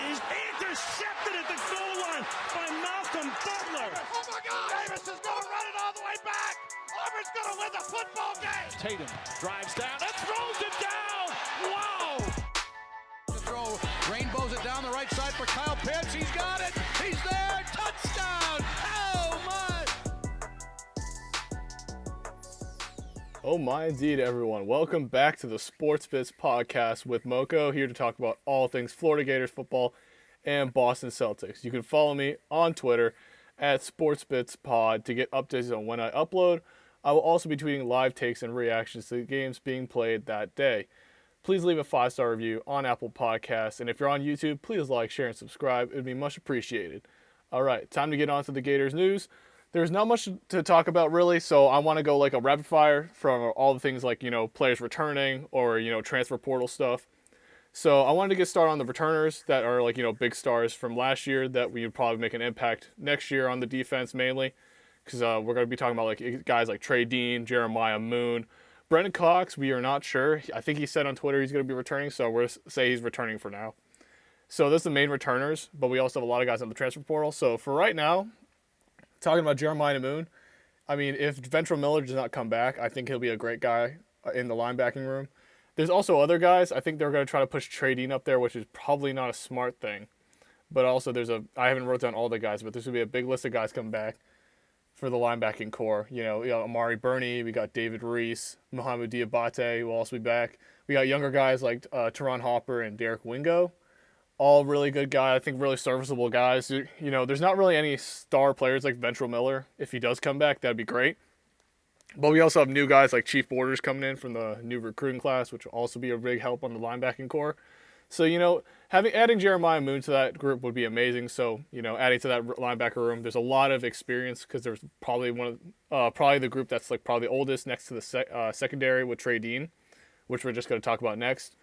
He's intercepted at the goal line by Malcolm Butler. Oh my God! Davis is going to run it all the way back. Auburn's going to win the football game. Tatum drives down and throws it down. Wow! To throw, rainbows it down the right side for Kyle Pitts. He's got it. He's there. Touchdown! Oh my! Oh my indeed, everyone. Welcome back to the Sports Bits podcast with Moko, here to talk about all things Florida Gators football and Boston Celtics. You can follow me on Twitter at SportsBitsPod to get updates on when I upload. I will also be tweeting live takes and reactions to the games being played that day. Please leave a 5-star review on Apple Podcasts, and if you're on YouTube, please like, share, and subscribe. It would be much appreciated. All right, time to get on to the Gators news. There's not much to talk about, really, so I want to go like a rapid fire from all the things like, players returning or, transfer portal stuff. So I wanted to get started on the returners that are like, big stars from last year that we would probably make an impact next year on the defense mainly, because we're going to be talking about like guys like Trey Dean, Jeremiah Moon. Brendan Cox, we are not sure. I think he said on Twitter he's going to be returning, so we're going to say he's returning for now. So this is the main returners, but we also have a lot of guys on the transfer portal. So for right now, talking about Jeremiah Moon, I mean, if Ventrell Miller does not come back, I think he'll be a great guy in the linebacking room. There's also other guys. I think they're going to try to push Trey Dean up there, which is probably not a smart thing. But also I haven't wrote down all the guys, but there's going to be a big list of guys coming back for the linebacking core. Amari Burney, we got David Reese, Mohamed Diabate will also be back. We got younger guys like Teron Hopper and Derek Wingo. All really good guys, I think really serviceable guys. There's not really any star players like Ventrell Miller. If he does come back, that'd be great. But we also have new guys like Chief Borders coming in from the new recruiting class, which will also be a big help on the linebacking core. So, adding Jeremiah Moon to that group would be amazing. So, adding to that linebacker room, there's a lot of experience because there's probably probably the group that's like probably the oldest next to the secondary with Trey Dean, which we're just going to talk about next.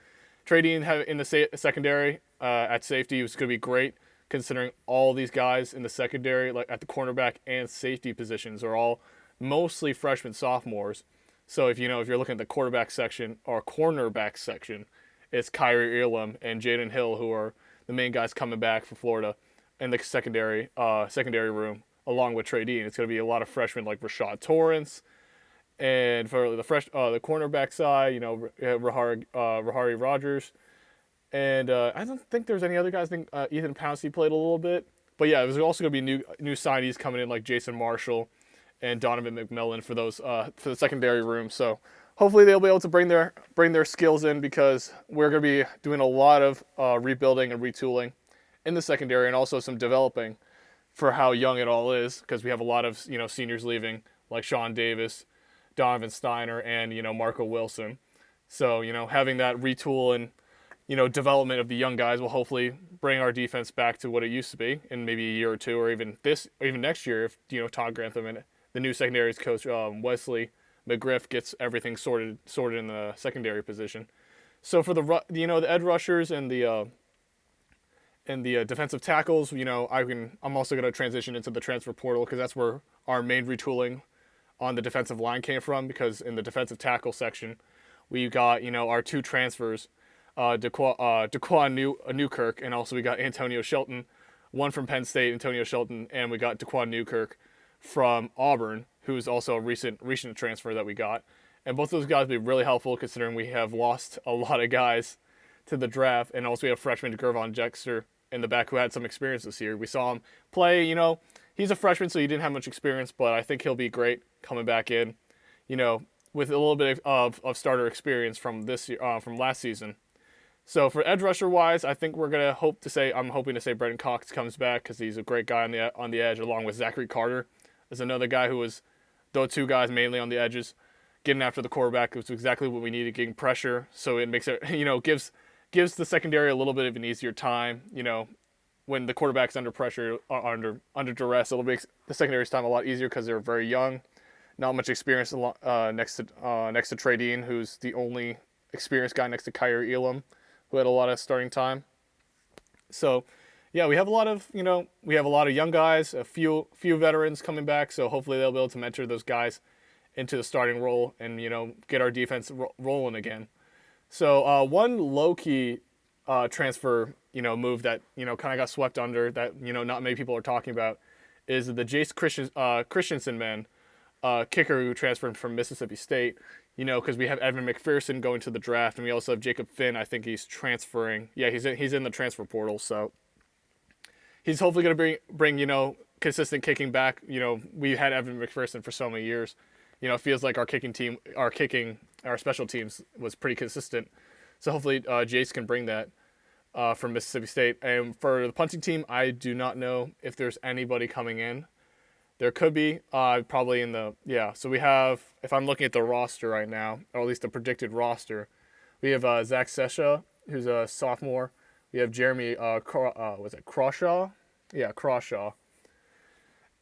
Trey Dean in the secondary at safety was going to be great, considering all these guys in the secondary, like at the cornerback and safety positions, are all mostly freshmen, sophomores. So if you're looking at the quarterback section or cornerback section, it's Kyrie Elam and Jaden Hill who are the main guys coming back for Florida in the secondary room, along with Trey Dean. It's going to be a lot of freshmen like Rashad Torrance. And for the cornerback side, Rahari Rogers. And I don't think there's any other guys. I think Ethan Pouncey played a little bit. But yeah, there's also going to be new signees coming in like Jason Marshall and Donovan McMillan for those for the secondary room. So hopefully they'll be able to bring their skills in, because we're going to be doing a lot of rebuilding and retooling in the secondary, and also some developing for how young it all is, because we have a lot of seniors leaving like Sean Davis, Donovan Steiner, and Marco Wilson. So having that retool and development of the young guys will hopefully bring our defense back to what it used to be in maybe a year or two, or even next year if Todd Grantham and the new secondaries coach Wesley McGriff gets everything sorted in the secondary position. So for the edge rushers and the defensive tackles, I'm also going to transition into the transfer portal, because that's where our main retooling on the defensive line came from, because in the defensive tackle section, we got, our two transfers, Daquan Newkirk, and also we got Antonio Shelton, one from Penn State, Antonio Shelton, and we got Daquan Newkirk from Auburn, who's also a recent transfer that we got. And both those guys will be really helpful, considering we have lost a lot of guys to the draft, and also we have freshman Gervon Dexter in the back who had some experience this year. We saw him play, he's a freshman, so he didn't have much experience, but I think he'll be great coming back in, with a little bit of starter experience from this year, from last season. So for edge rusher wise, I think I'm hoping to say Brendan Cox comes back, because he's a great guy on the edge, along with Zachary Carter is another guy who was those two guys mainly on the edges, getting after the quarterback. It was exactly what we needed, getting pressure. So it makes it, gives the secondary a little bit of an easier time. When the quarterback's under pressure, under duress, it'll make the secondary's time a lot easier, because they're very young, not much experience next to Trey Dean, who's the only experienced guy next to Kyrie Elam, who had a lot of starting time. So yeah, we have a lot of young guys, a few veterans coming back. So hopefully they'll be able to mentor those guys into the starting role and get our defense rolling again. So one low-key transfer move that, kind of got swept under that, not many people are talking about is the Christensen man, kicker who transferred from Mississippi State, because we have Evan McPherson going to the draft, and we also have Jacob Finn. I think he's transferring. Yeah, he's in the transfer portal, so he's hopefully going to bring consistent kicking back. We had Evan McPherson for so many years. It feels like our special teams was pretty consistent. So hopefully Jace can bring that from Mississippi State. And for the punting team, I do not know if there's anybody coming in. There could be, probably in the, yeah. So we have, if I'm looking at the roster right now, or at least the predicted roster, we have Zach Sesha, who's a sophomore. We have Jeremy, Crawshaw? Yeah, Crawshaw.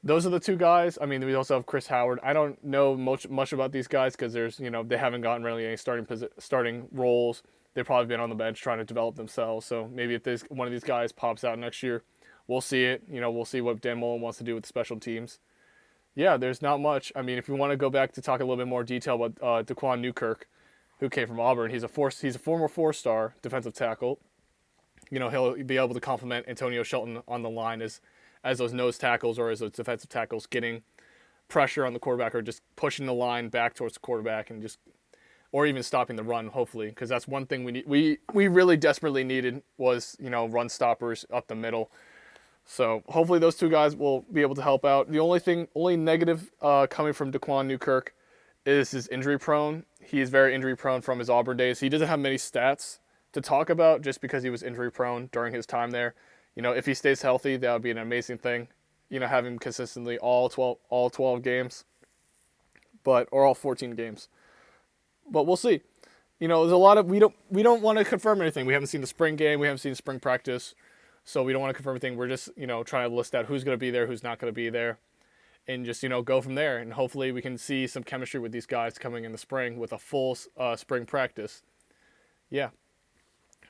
Those are the two guys. I mean, we also have Chris Howard. I don't know much about these guys because there's, they haven't gotten really any starting roles. They've probably been on the bench trying to develop themselves. So maybe if one of these guys pops out next year, we'll see it. We'll see what Dan Mullen wants to do with the special teams. Yeah, there's not much. I mean, if we want to go back to talk a little bit more detail about Daquan Newkirk, who came from Auburn, he's a former 4-star defensive tackle. He'll be able to complement Antonio Shelton on the line as those nose tackles or as those defensive tackles, getting pressure on the quarterback or just pushing the line back towards the quarterback or even stopping the run, hopefully, because that's one thing we really desperately needed was, run stoppers up the middle. So hopefully those two guys will be able to help out. The only negative coming from Daquan Newkirk is his injury prone. He is very injury prone from his Auburn days. He doesn't have many stats to talk about just because he was injury prone during his time there. If he stays healthy, that would be an amazing thing. Have him consistently all 12 games, or all 14 games. But we'll see. There's a lot of we don't want to confirm anything. We haven't seen the spring game. We haven't seen spring practice, so we don't want to confirm anything. We're just trying to list out who's going to be there, who's not going to be there, and just go from there. And hopefully we can see some chemistry with these guys coming in the spring with a full spring practice. Yeah.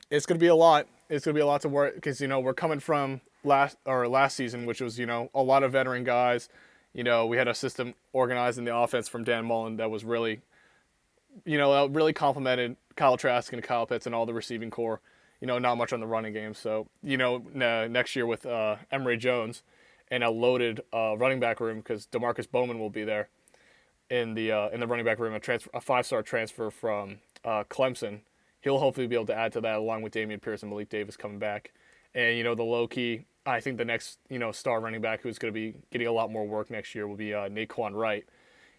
It's going to be a lot. It's going to be a lot to work because, we're coming from last season, which was, a lot of veteran guys. We had a system organized in the offense from Dan Mullen that was really, really complimented Kyle Trask and Kyle Pitts and all the receiving core. Not much on the running game. So, next year with Emory Jones and a loaded running back room because DeMarcus Bowman will be there in the running back room, a 5-star transfer from Clemson. He'll hopefully be able to add to that along with Dameon Pierce and Malik Davis coming back. And, the low-key, I think the next, star running back who's going to be getting a lot more work next year will be Naquan Wright.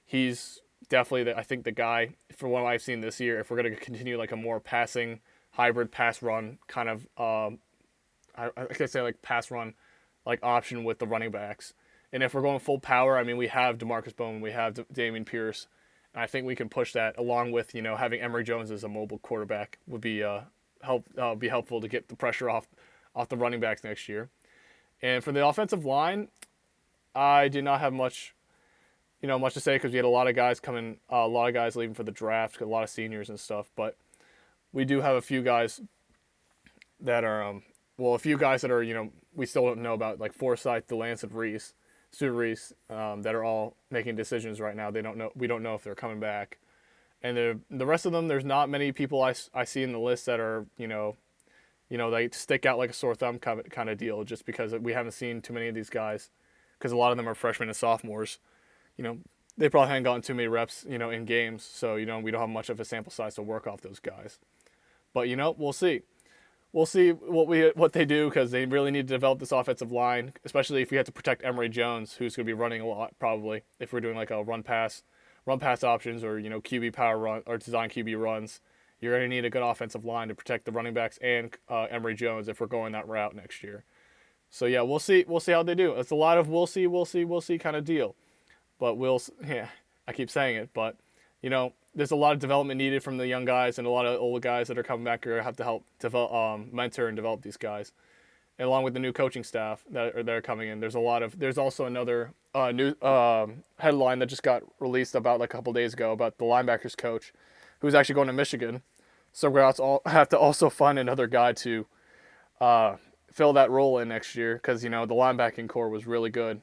He's definitely, I think, the guy, for what I've seen this year, if we're going to continue like a more passing, hybrid pass-run kind of, I could say like pass-run like option with the running backs. And if we're going full power, I mean, we have DeMarcus Bowman, we have Dameon Pierce. I think we can push that along with, having Emory Jones as a mobile quarterback would be helpful to get the pressure off the running backs next year. And for the offensive line, I did not have much to say because we had a lot of guys coming, a lot of guys leaving for the draft, a lot of seniors and stuff. But we do have a few guys that are, we still don't know about, like Forsyth, DeLance, and Stu Reese, that are all making decisions right now. We don't know if they're coming back. And the rest of them, there's not many people I see in the list that are, they stick out like a sore thumb kind of deal just because we haven't seen too many of these guys because a lot of them are freshmen and sophomores. They probably haven't gotten too many reps, in games. So, we don't have much of a sample size to work off those guys. But, we'll see. We'll see what they do because they really need to develop this offensive line, especially if we have to protect Emory Jones, who's going to be running a lot probably if we're doing like a run pass options or QB power run or design QB runs. You're going to need a good offensive line to protect the running backs and Emory Jones if we're going that route next year. So yeah, we'll see how they do. It's a lot of we'll see kind of deal. But I keep saying it, but there's a lot of development needed from the young guys and a lot of old guys that are coming back are going to have to help develop, mentor and develop these guys. And along with the new coaching staff that are coming in, there's also another new headline that just got released about like a couple days ago about the linebackers coach who's actually going to Michigan. So we're going to have to also find another guy to fill that role in next year because, the linebacking core was really good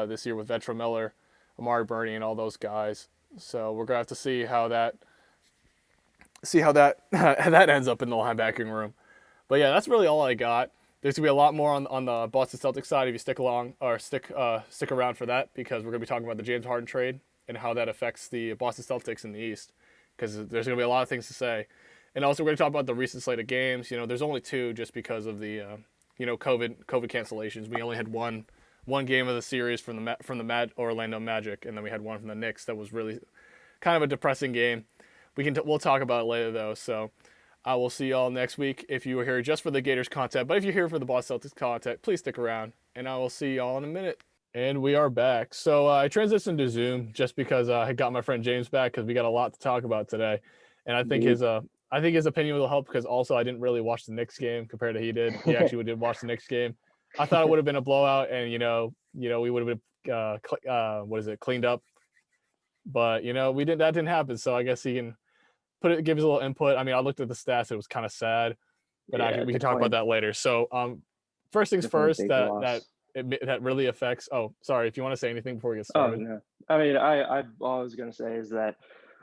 this year with Ventra Miller, Amari Burney, and all those guys. So we're gonna have to see how that that ends up in the linebacking room. But yeah, that's really all I got. there's gonna be a lot more on the Boston Celtics side if you stick along or stick around for that, because we're gonna be talking about the James Harden trade and how that affects the Boston Celtics in the East, because there's gonna be a lot of things to say, and also we're gonna talk about the recent slate of games. There's only two just because of the COVID cancellations. We only had one game of the series from the Orlando Magic, and then we had one from the Knicks that was really kind of a depressing game. We'll talk about it later though. So I will see y'all next week if you were here just for the Gators content. But if you're here for the Boston Celtics content, please stick around, and I will see y'all in a minute. And we are back. So I transitioned to Zoom just because I got my friend James back, because we got a lot to talk about today, and I think his opinion will help, because also I didn't really watch the Knicks game compared to he did. He actually did watch the Knicks game. I thought it would have been a blowout, and we would have been cleaned up, but we didn't. That didn't happen. So I guess he can give us a little input. I mean, I looked at the stats; it was kind of sad, but we can talk about that later. So first things first, that really affects. Oh, sorry. If you want to say anything before we get started. Oh no, I mean, all I was gonna say is that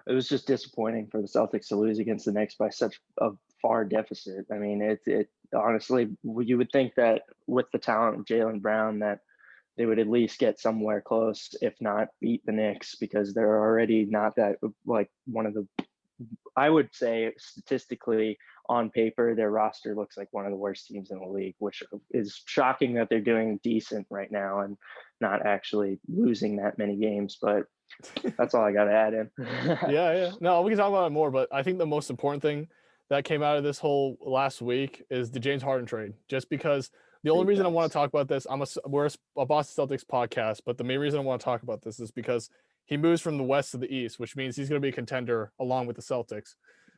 it was just disappointing for the Celtics to lose against the Knicks by such a far deficit. I mean, it honestly, you would think that with the talent of Jaylen Brown, that they would at least get somewhere close, if not beat the Knicks, because they're already not that, like, one of the, I would say statistically on paper, their roster looks like one of the worst teams in the league, which is shocking that they're doing decent right now and not actually losing that many games. But that's all I got to add in. Yeah. No, we can talk about it more, but I think the most important thing that came out of this whole last week is the James Harden trade. Just because the only reason I want to talk about this, we're a Boston Celtics podcast, but the main reason I want to talk about this is because he moves from the West to the East, which means he's going to be a contender along with the Celtics.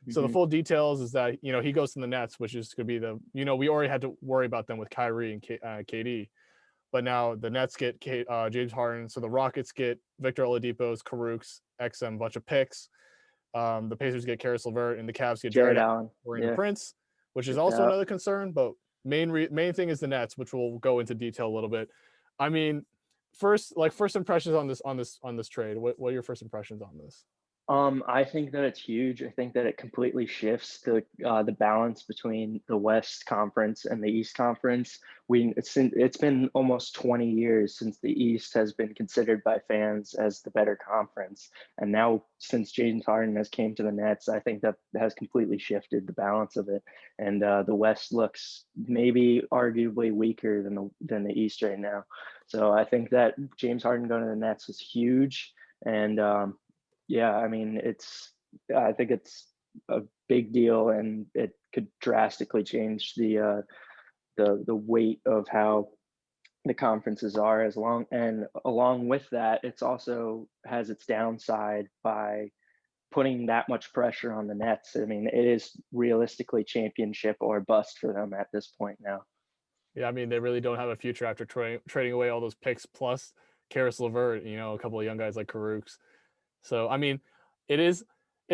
So the full details is that, he goes to the Nets, which is going to be we already had to worry about them with Kyrie and KD. But now the Nets get James Harden. So the Rockets get Victor Oladipo's, Karuk's, XM, a bunch of picks. The Pacers get Karis LeVert, and the Cavs get Jared Allen, Prince, which is also another concern. But main thing is the Nets, which we'll go into detail a little bit. I mean, first impressions on this trade. What are your first impressions on this? I think that it's huge. I think that it completely shifts the balance between the West Conference and the East Conference. It's been almost 20 years since the East has been considered by fans as the better conference, and now since James Harden has came to the Nets, I think that has completely shifted the balance of it. And the West looks maybe arguably weaker than the East right now. So I think that James Harden going to the Nets was huge, and yeah, I mean, I think it's a big deal, and it could drastically change the weight of how the conferences are. Along with that, it's also has its downside by putting that much pressure on the Nets. I mean, it is realistically championship or bust for them at this point now. Yeah, I mean, they really don't have a future after trading away all those picks, plus Karis LeVert, a couple of young guys like Karuk's. So, I mean, it's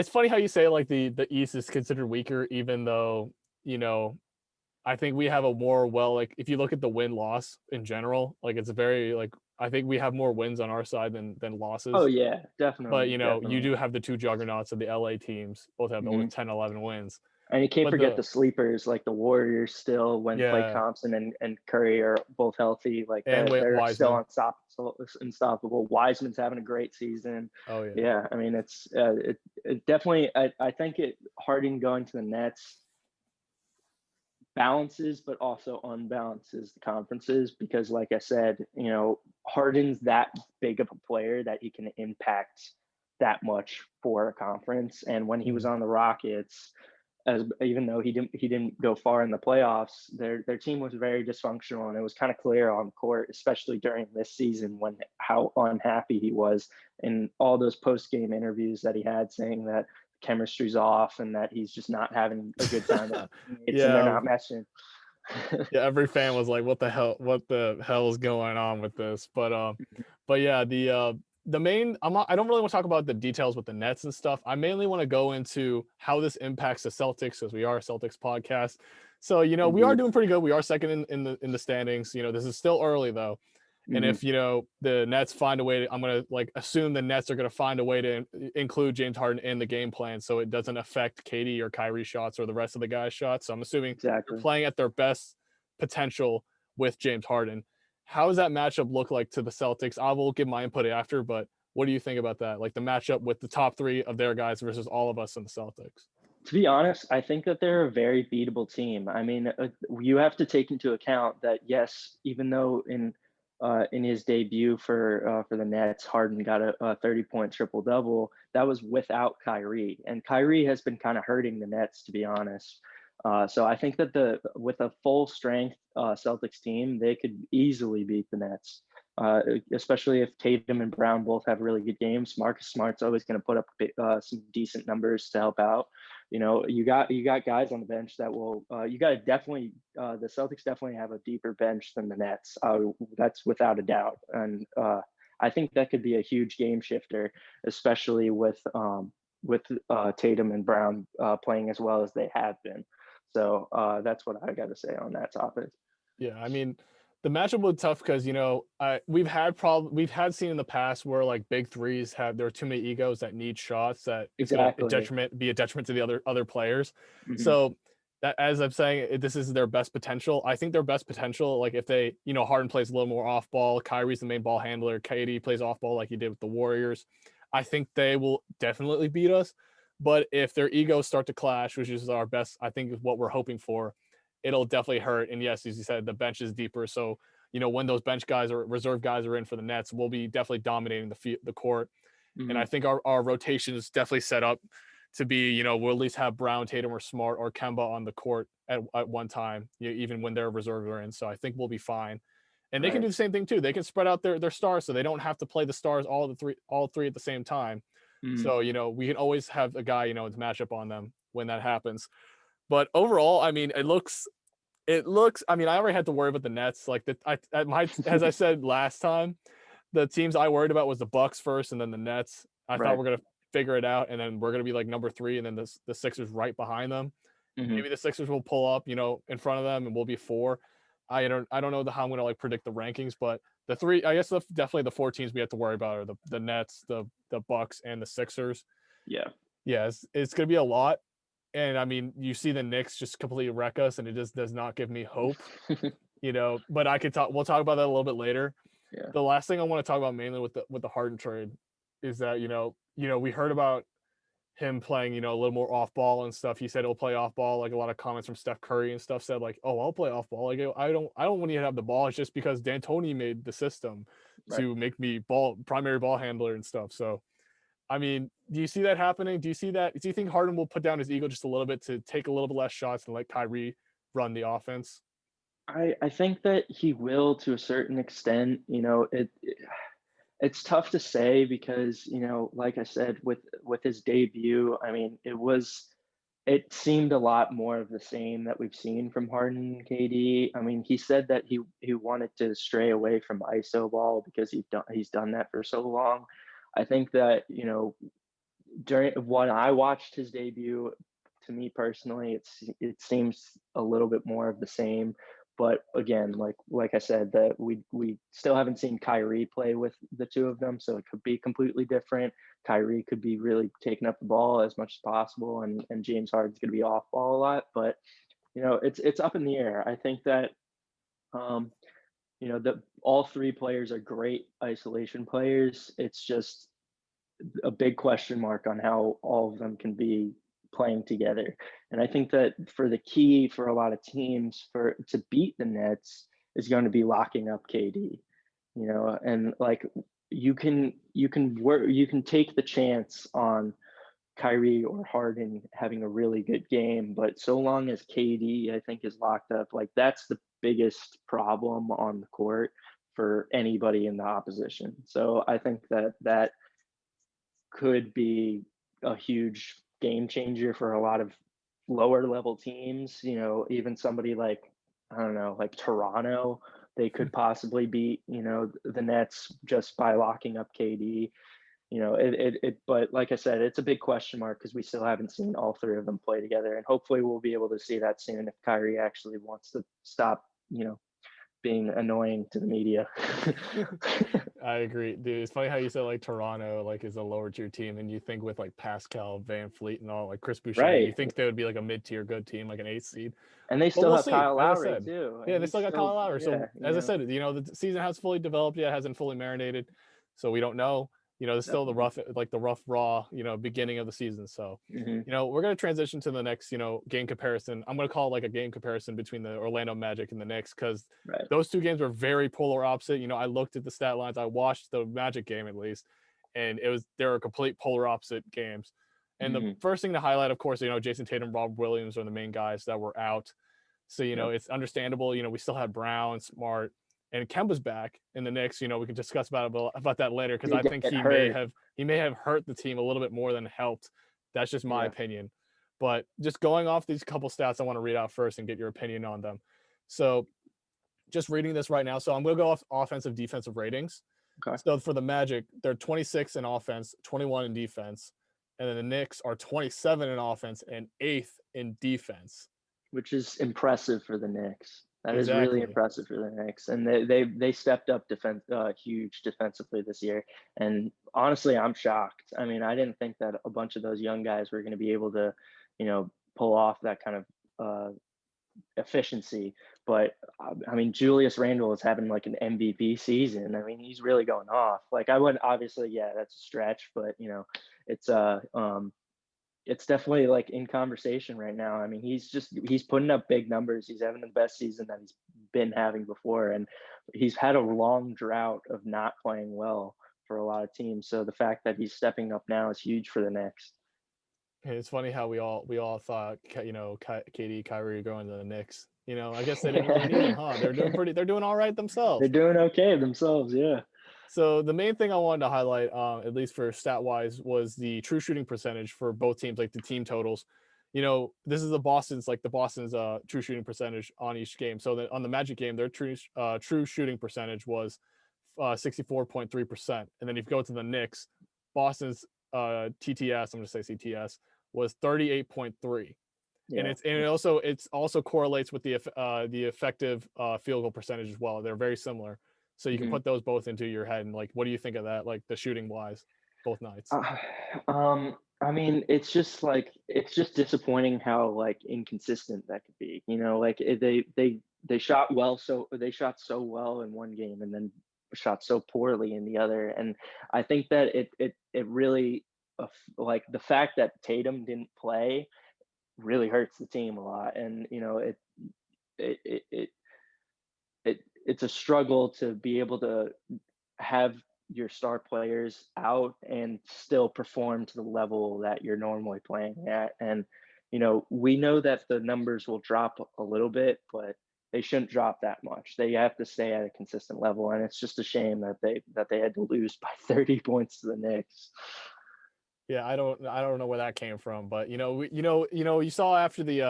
funny how you say like the East is considered weaker, even though, I think we have a more if you look at the win-loss in general, like it's very I think we have more wins on our side than losses. Oh yeah, definitely. But, definitely. you do have the two juggernauts of the LA teams, both have over 10, 11 wins. And you can't forget the sleepers, like the Warriors still, when Klay Thompson and Curry are both healthy, they're still unstoppable. Wiseman's having a great season. Oh yeah. Yeah, I mean, it definitely. I think Harden going to the Nets balances, but also unbalances the conferences, because, like I said, Harden's that big of a player that he can impact that much for a conference. And when he was on the Rockets, even though he didn't go far in the playoffs, their team was very dysfunctional, and it was kind of clear on court, especially during this season, how unhappy he was in all those post-game interviews that he had, saying that chemistry's off and that he's just not having a good time with teammates and they're not meshing. Yeah, every fan was like, what the hell is going on with this? But yeah, the main, I don't really want to talk about the details with the Nets and stuff. I mainly want to go into how this impacts the Celtics, because we are a Celtics podcast. So, we are doing pretty good. We are second in the standings. This is still early though. And if, the Nets find a way I'm going to assume the Nets are going to find a way to include James Harden in the game plan, so it doesn't affect KD or Kyrie shots or the rest of the guys' shots. So I'm assuming they're playing at their best potential with James Harden. How does that matchup look like to the Celtics? I will give my input after, but what do you think about that? Like the matchup with the top three of their guys versus all of us in the Celtics. To be honest, I think that they're a very beatable team. I mean, you have to take into account that yes, even though in his debut for the Nets, Harden got a 30-point triple double. That was without Kyrie, and Kyrie has been kind of hurting the Nets, to be honest. So I think that the with a full strength Celtics team, they could easily beat the Nets. Especially if Tatum and Brown both have really good games. Marcus Smart's always going to put up some decent numbers to help out. You got guys on the bench that will. You got to definitely. The Celtics definitely have a deeper bench than the Nets. That's without a doubt, and I think that could be a huge game shifter, especially with Tatum and Brown playing as well as they have been. So that's what I got to say on that topic. Yeah, I mean, the matchup was tough because we've had seen in the past where like big threes have there are too many egos that need shots that it's gonna Exactly. be a detriment to the other players. Mhm. So that as I'm saying, this is their best potential. I think their best potential, like if they, Harden plays a little more off ball, Kyrie's the main ball handler, KD plays off ball like he did with the Warriors. I think they will definitely beat us. But if their egos start to clash, which is our best, I think is what we're hoping for, it'll definitely hurt. And yes, as you said, the bench is deeper. So, when those bench guys or reserve guys are in for the Nets, we'll be definitely dominating the court. And I Mhm. think our rotation is definitely set up to be, we'll at least have Brown, Tatum, or Smart or Kemba on the court at one time, even when their reserves are in. So I think we'll be fine. And they can Right. do the same thing too. They can spread out their stars so they don't have to play the stars all three at the same time. Mhm. So, we can always have a guy, to match up on them when that happens. But overall, I mean, it looks. I mean, I already had to worry about the Nets. Like as I said last time, the teams I worried about was the Bucks first, and then the Nets. I thought Right. we're gonna figure it out, and then we're gonna be like number three, and then the Sixers right behind them. Mhm. Maybe the Sixers will pull up, in front of them, and we'll be four. I don't know how I'm gonna like predict the rankings, but the three, I guess, definitely the four teams we have to worry about are the Nets, the Bucks, and the Sixers. Yeah. Yeah, it's gonna be a lot. And I mean, you see the Knicks just completely wreck us, and it just does not give me hope, But we'll talk about that a little bit later. Yeah. The last thing I want to talk about mainly with the Harden trade is that we heard about him playing a little more off ball and stuff. He said he'll play off ball. Like a lot of comments from Steph Curry and stuff said like, oh, I'll play off ball. Like I don't want you to have the ball. It's just because D'Antoni made the system Right. to make me primary ball handler and stuff. So I mean, do you see that happening? Do you think Harden will put down his ego just a little bit to take a little bit less shots and let Kyrie run the offense? I think that he will to a certain extent. It's tough to say because like I said, with his debut, I mean, it seemed a lot more of the same that we've seen from Harden and KD. I mean, he said that he wanted to stray away from ISO ball because he's done that for so long. I think that during when I watched his debut, to me personally, it seems a little bit more of the same. But again, like I said, that we still haven't seen Kyrie play with the two of them, so it could be completely different. Kyrie could be really taking up the ball as much as possible, and James Harden's going to be off ball a lot. But it's up in the air. I think that um, that all three players are great isolation players. It's just a big question mark on how all of them can be playing together. And I think that for the key for a lot of teams for to beat the Nets is going to be locking up KD. And like you can take the chance on Kyrie or Harden having a really good game, but so long as KD I think is locked up, like that's the biggest problem on the court for anybody in the opposition. So I think that could be a huge game changer for a lot of lower level teams. Even somebody like, I don't know, like Toronto, they could possibly beat, the Nets just by locking up KD. But like I said, it's a big question mark because we still haven't seen all three of them play together. And hopefully we'll be able to see that soon if Kyrie actually wants to stop, being annoying to the media. I agree, dude. It's funny how you said like Toronto like is a lower tier team, and you think with like Pascal, Van Fleet, and all like Chris Boucher, you Right. think they would be like a mid-tier good team, like an 8th seed. And they But still we'll have see. Kyle As I Lowry said, too. yeah, And they he's still got Kyle still, Lowry. So as I yeah. said, the season hasn't fully developed yet, hasn't fully marinated, so we don't know. There's still the rough raw, beginning of the season. So, Mm-hmm. we're gonna transition to the next, game comparison. I'm gonna call it like a game comparison between the Orlando Magic and the Knicks because Right. those two games were very polar opposite. I looked at the stat lines. I watched the Magic game at least, and they were complete polar opposite games. And the Mm-hmm. first thing to highlight, of course, Jason Tatum, Rob Williams are the main guys that were out. So, Yep. it's understandable. We still had Brown, Smart, and Kemba's back in the Knicks. We can discuss about that later because I think he may have hurt the team a little bit more than helped. That's just my opinion. But just going off these couple stats, I want to read out first and get your opinion on them. So just reading this right now. So I'm going to go off offensive, defensive ratings. Okay. So for the Magic, they're 26 in offense, 21 in defense. And then the Knicks are 27 in offense and 8th in defense. Which is impressive for the Knicks. That is Exactly. really impressive for the Knicks, and they stepped up huge defensively this year. And honestly, I'm shocked. I mean, I didn't think that a bunch of those young guys were going to be able to, pull off that kind of efficiency. But I mean, Julius Randle is having like an MVP season. I mean, he's really going off. Like I wouldn't obviously, that's a stretch, but it's definitely like in conversation right now. I mean, he's putting up big numbers. He's having the best season that he's been having before, and he's had a long drought of not playing well for a lot of teams. So the fact that he's stepping up now is huge for the Knicks. It's funny how we all thought KD, Kyrie are going to the Knicks. I guess they didn't really need them, huh? They're doing all right themselves. They're doing okay themselves, yeah. So the main thing I wanted to highlight, at least for stat wise, was the true shooting percentage for both teams, like the team totals. This is the Boston's true shooting percentage on each game. So on the Magic game, their true shooting percentage was 64.3%. And then if you go to the Knicks, Boston's TTS, I'm going to say CTS, was 38.3. Yeah. And it also correlates with the effective field goal percentage as well. They're very similar. So you can put those both into your head, and like, what do you think of that? Like the shooting wise, both nights. I mean, it's just disappointing how like inconsistent that could be. Like they shot well, so they shot so well in one game, and then shot so poorly in the other. And I think that it really like the fact that Tatum didn't play really hurts the team a lot. And it's a struggle to be able to have your star players out and still perform to the level that you're normally playing at. And we know that the numbers will drop a little bit, but they shouldn't drop that much. They have to stay at a consistent level, and it's just a shame that they had to lose by 30 points to the Knicks. Yeah, I don't know where that came from, but you saw after the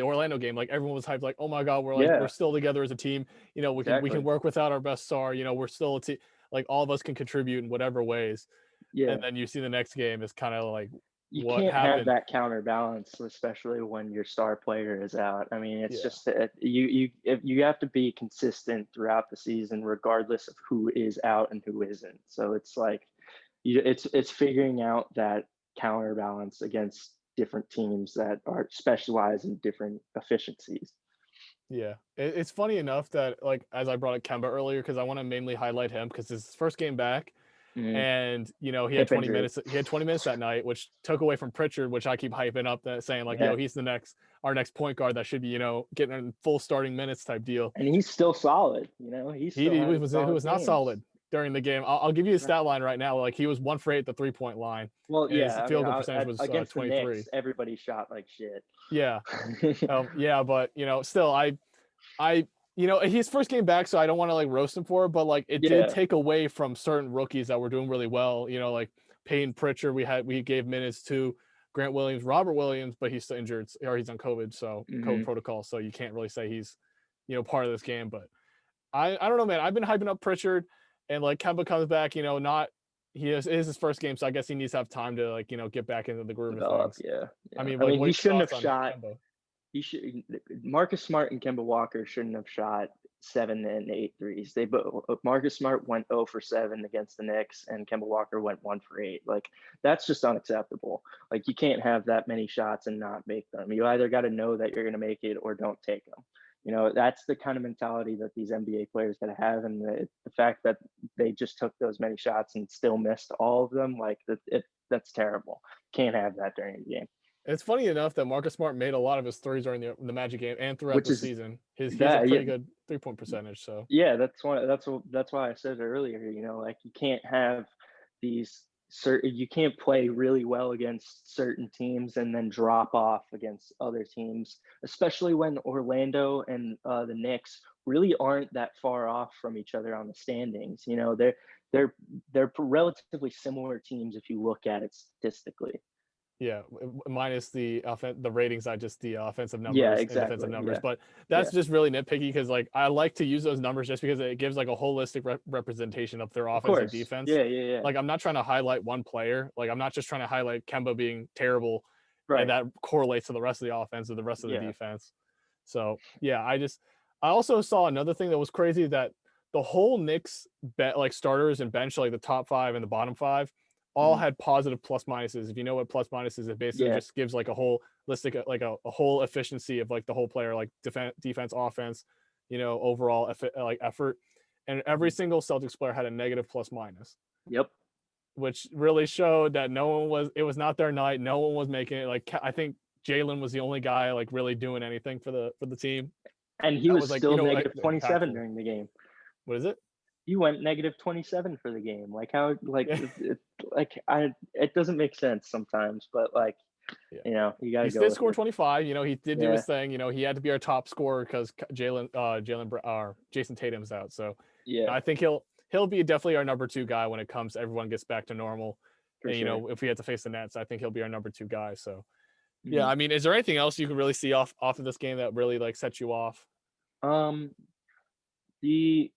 Orlando game, like everyone was hyped, like, oh my God, we're still together as a team. We can work without our best star. We're still a team. Like all of us can contribute in whatever ways. Yeah. And then you see the next game is kind of like you what can't happened. have that counterbalance, especially when your star player is out. I mean, it's just that you have to be consistent throughout the season, regardless of who is out and who isn't. So it's like it's figuring out that counterbalance against different teams that are specialized in different efficiencies. Yeah, it's funny enough that, like, as I brought up Kemba earlier, because I want to mainly highlight him because his first game back, and he had 20 minutes. He had 20 minutes that night, which took away from Pritchard, which I keep hyping up, that saying like, he's our next point guard that should be getting in full starting minutes type deal. And he's still solid. He was not solid during the game. I'll give you a stat line right now. Like he was 1 for 8 at the 3-point line. Well, his field goal percentage was against 23. The Knicks, everybody shot like shit. Yeah, but still, his first game back, so I don't want to like roast him for it, but like it did take away from certain rookies that were doing really well. Like Payton Pritchard, we gave minutes to Grant Williams, Robert Williams, but he's still injured or he's on COVID, so COVID protocol, so you can't really say he's part of this game. But I don't know, man. I've been hyping up Pritchard, and like Kemba comes back, it is his first game, so I guess he needs to have time to like get back into the groove of things. Yeah. I mean, he shouldn't have shot. Marcus Smart and Kemba Walker shouldn't have shot 7 and 8 threes. They both Marcus Smart went 0 for 7 against the Knicks, and Kemba Walker went 1 for 8. Like that's just unacceptable. Like you can't have that many shots and not make them. You either got to know that you're going to make it or don't take them. That's the kind of mentality that these NBA players got to have, and the fact that they just took those many shots and still missed all of them, like that's terrible. Can't have that during the game. It's funny enough that Marcus Smart made a lot of his threes during the Magic game and throughout Which the is season. He has a that, pretty yeah, good 3-point percentage. So yeah, that's why I said it earlier. Like you can't have these you can't play really well against certain teams and then drop off against other teams, especially when Orlando and the Knicks really aren't that far off from each other on the standings. They're relatively similar teams if you look at it statistically. yeah, minus the ratings, not just the offensive Yeah, numbers and defensive exactly. numbers. Yeah, But yeah, that's just really nitpicky because like I like to use those numbers just because it gives like a holistic representation of their of offense and course. defense. Yeah, yeah, yeah. Like I'm not trying to highlight one player. Like I'm not just trying to highlight Kemba being terrible and Right. that correlates to the rest of the offense or the rest of the Yeah. defense. So yeah, I also saw another thing that was crazy that the whole Knicks like starters and bench, like the top 5 and the bottom 5, all Mhm. had positive plus minuses. If you know what plus minuses, it basically Yeah. just gives like a whole listic, like a whole efficiency of like the whole player, like defense, offense, overall like effort. And every Mhm. single Celtics player had a negative plus minus, Yep. which really showed that it was not their night. No one was making it. Like I think Jalen was the only guy like really doing anything for the team. And he That was was like, still like negative 27 impactful. during the game. What is it? He went negative 27 for the game. Like how, Yeah. it doesn't make sense sometimes, but like, Yeah. you got He to go did with score it. 25. He did do Yeah. his thing. He had to be our top scorer because Jason Tatum's out. So Yeah, I think he'll be definitely our number 2 guy when it comes to everyone gets back to normal. for And sure. if we have to face the Nets, I think he'll be our number 2 guy. So yeah, Mhm. I mean, is there anything else you can really see off of this game that really like sets you off? Um, the,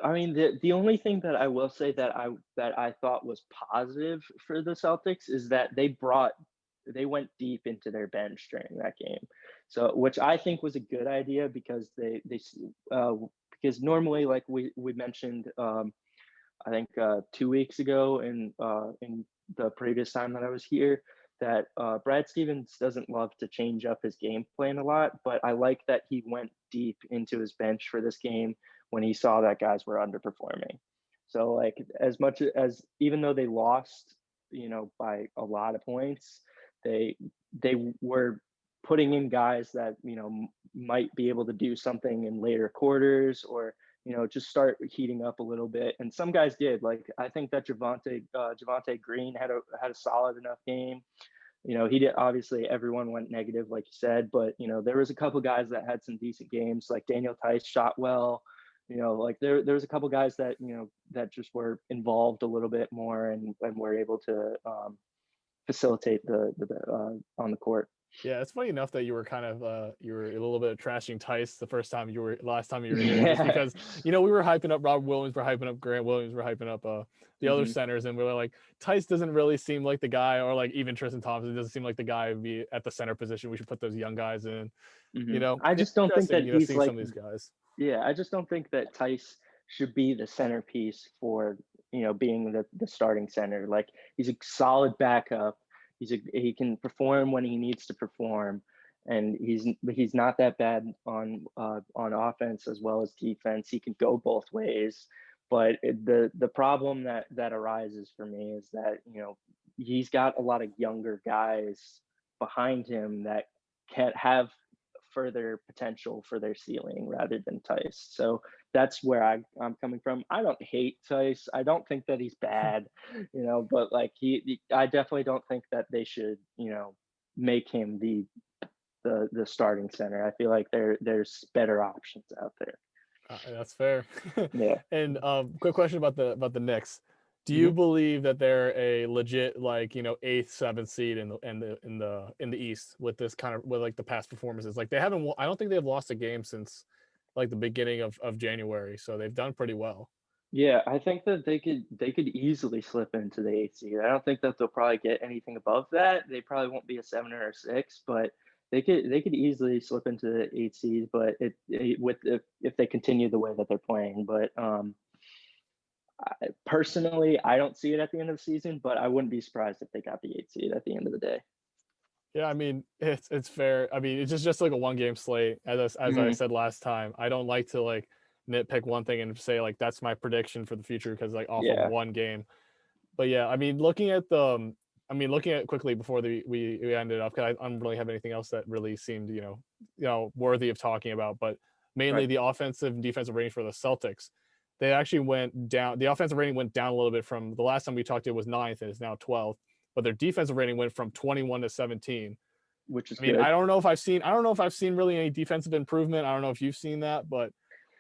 I mean, the only thing that I will say that I thought was positive for the Celtics is that they went deep into their bench during that game. So, which I think was a good idea because uh, because normally, like we mentioned, I think 2 weeks ago in the previous time that I was here, that Brad Stevens doesn't love to change up his game plan a lot, but I like that he went deep into his bench for this game when he saw that guys were underperforming. So like as much as even though they lost, by a lot of points, they they were putting in guys that might be able to do something in later quarters or just start heating up a little bit. And some guys did. Like I think that Javante Green had a solid enough game. He did. Obviously, everyone went negative, like you said, but there was a couple guys that had some decent games. Like Daniel Tice shot well. Like there was a couple guys that that just were involved a little bit more and were able to facilitate the on the court. Yeah, it's funny enough that you were kind of you were a little bit trashing Tice last time you were here, just Yeah. because we were hyping up Robert Williams, we're hyping up Grant Williams, we're hyping up the other Hmm. centers, and we were like Tice doesn't really seem like the guy, or like even Tristan Thompson doesn't seem like the guy to be at the center position. We should put those young guys in. I It's just don't think interesting, that he's seeing like, some of these guys. yeah, I just don't think that Tice should be the centerpiece for, being the starting center. Like he's a solid backup. He can perform when he needs to perform, and he's not that bad on offense as well as defense. He can go both ways. But the problem that arises for me is that he's got a lot of younger guys behind him that can't have further potential for their ceiling rather than Tice. So that's where I'm coming from. I don't hate Tice. I don't think that he's bad, but like I definitely don't think that they should, make him the starting center. I feel like there's better options out there. That's fair. Yeah. And quick question about the Knicks. Do you Mhm. believe that they're a legit like eighth, seventh seed in the East with this kind of with like the past performances? Like they haven't. I don't think they've lost a game since like the beginning of January, so they've done pretty well. Yeah, I think that they could easily slip into the eighth seed. I don't think that they'll probably get anything above that. They probably won't be a 7 or a 6, but they could easily slip into the 8 seed, but if they continue the way that they're playing. But personally, I don't see it at the end of the season, but I wouldn't be surprised if they got the 8 seed at the end of the day. Yeah, I mean, it's fair. I mean, it's just like a one game slate. As I said last time, I don't like to like nitpick one thing and say like that's my prediction for the future because like off of Yeah, one game. But yeah, I mean, looking at it quickly before we ended up because I don't really have anything else that really seemed worthy of talking about. But mainly right. the offensive and defensive rating for the Celtics, they actually went down. The offensive rating went down a little bit from the last time we talked. It was 9th and it's now 12th. But their defensive rating went from 21 to 17. Which is I mean, good. I don't know if I've seen really any defensive improvement. I don't know if you've seen that, but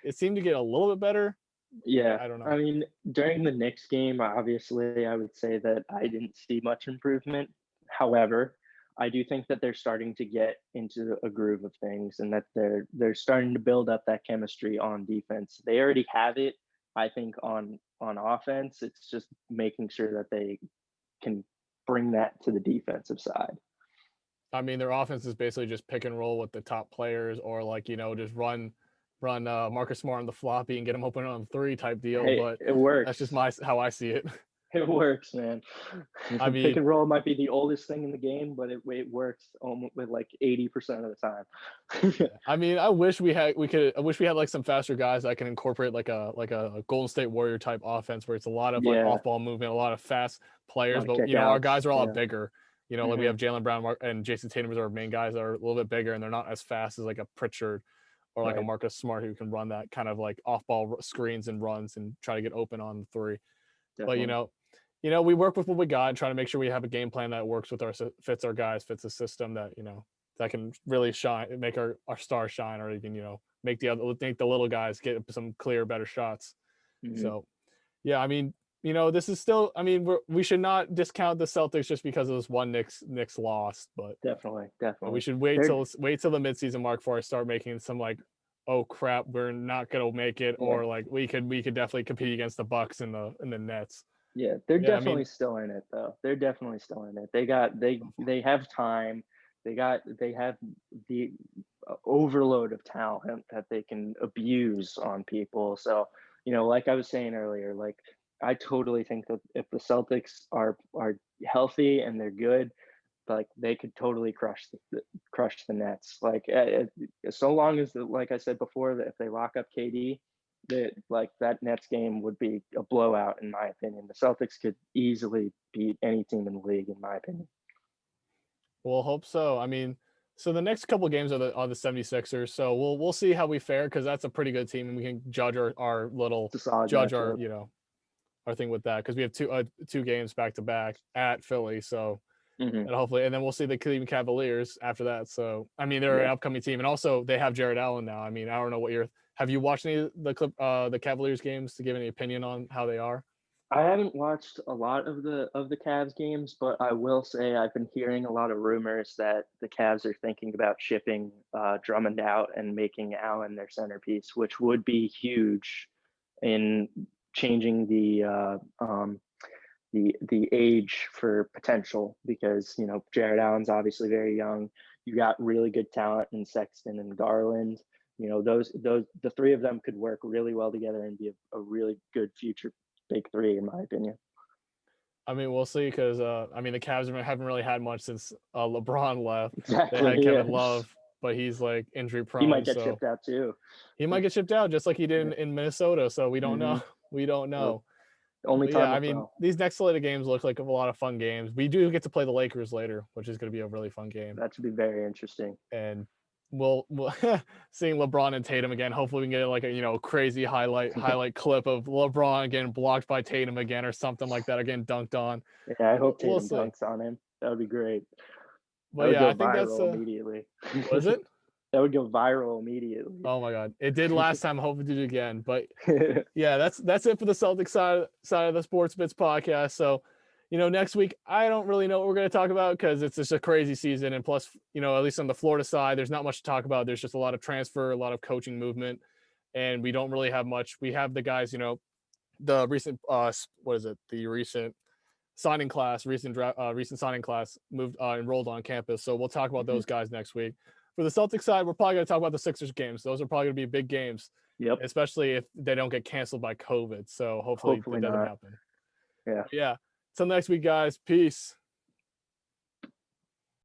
it seemed to get a little bit better. Yeah, I don't know. I mean, during the Knicks game, obviously, I would say that I didn't see much improvement. However, I do think that they're starting to get into a groove of things, and that they're starting to build up that chemistry on defense. They already have it, I think, on offense. It's just making sure that they can bring that to the defensive side. I mean, their offense is basically just pick and roll with the top players, or like just run Marcus Smart on the floppy and get him open on three type deal. Hey, But it that's just works. how I see it. It works, man. I Pick mean, and roll might be the oldest thing in the game, but it works almost with like 80% of the time. I mean, I wish we had like some faster guys that can incorporate like a Golden State Warrior type offense where it's a lot of like Yeah, off ball movement, a lot of fast a players. lot of But our kickouts. guys are a lot Yeah. bigger. Like we Hmm. have Jalen Brown and Jason Tatum as our main guys that are a little bit bigger, and they're not as fast as like a Pritchard or like a Right. Marcus Smart who can run that kind of like off ball screens and runs and try to get open on the three. But Definitely. we work with what we got and try to make sure we have a game plan that works with fits our guys, fits a system that that can really shine, make our stars shine, or even make the little guys get some clear, better shots. Hmm. So yeah, I mean, this is still. I mean, we should not discount the Celtics just because of this one Knicks loss, but Definitely. we Definitely. should They're wait till the midseason mark before I start making some like, oh crap, we're not gonna make it, yeah. or like we could definitely compete against the Bucks and the Nets. Yeah. They're Yeah, I definitely mean, still in it though. They're definitely still in it. They have time. They have the overload of talent that they can abuse on people. So, like I was saying earlier, like I totally think that if the Celtics are healthy and they're good, like they could totally crush the Nets. Like so long as like I said before, that if they lock up KD, that like that Nets game would be a blowout in my opinion. The Celtics could easily beat any team in the league in my opinion. we'll hope so. I mean, so the next couple of games are the 76ers. So we'll see how we fare because that's a pretty good team, and we can judge our little It's a solid judge our matchup. our thing with that because we have two games back to back at Philly. So Hmm. and then we'll see the Cleveland Cavaliers after that. So I mean, they're an Yeah. upcoming team, and also they have Jared Allen now. I mean, I don't know what you're. Have you watched any of the Cavaliers games to give any opinion on how they are? I haven't watched a lot of the Cavs games, but I will say I've been hearing a lot of rumors that the Cavs are thinking about shipping Drummond out and making Allen their centerpiece, which would be huge in changing the age for potential because Jared Allen's obviously very young. You got really good talent in Sexton and Garland. Those the three of them could work really well together and be a really good future big three in my opinion. I mean, we'll see because I mean the Cavs haven't really had much since LeBron left. They had Exactly. Yeah. Kevin Love, but he's like injury He might prone, get so shipped out too. he might get shipped out just like he did Yeah. in Minnesota. So we don't know. Hmm. We don't know. Only But yeah, time I will mean, tell. these next slate of games look like a lot of fun games. We do get to play the Lakers later, which is going to be a really fun game. That should be very interesting. And we'll seeing LeBron and Tatum again. Hopefully, we can get like a crazy highlight clip of LeBron getting blocked by Tatum again or something like that, or getting dunked on. Yeah, I hope We'll Tatum see. dunks on him. That would be great. That But would yeah, go I think that's viral immediately. what is it? That would go viral immediately. Oh my god, it did last time. Hope to do it again. But yeah, that's it for the Celtics side of the Sports Bits podcast. So, next week I don't really know what we're going to talk about because it's just a crazy season, and plus, at least on the Florida side, there's not much to talk about. There's just a lot of transfer, a lot of coaching movement, and we don't really have much. We have the guys, the recent what is it? The recent signing class, recent signing class moved enrolled on campus. So we'll talk about those guys next week. For the Celtics side, we're probably going to talk about the Sixers games. Those are probably going to be big games, Yep. especially if they don't get canceled by COVID. So hopefully that doesn't not. happen. Yeah. Yeah. Till next week, guys. Peace.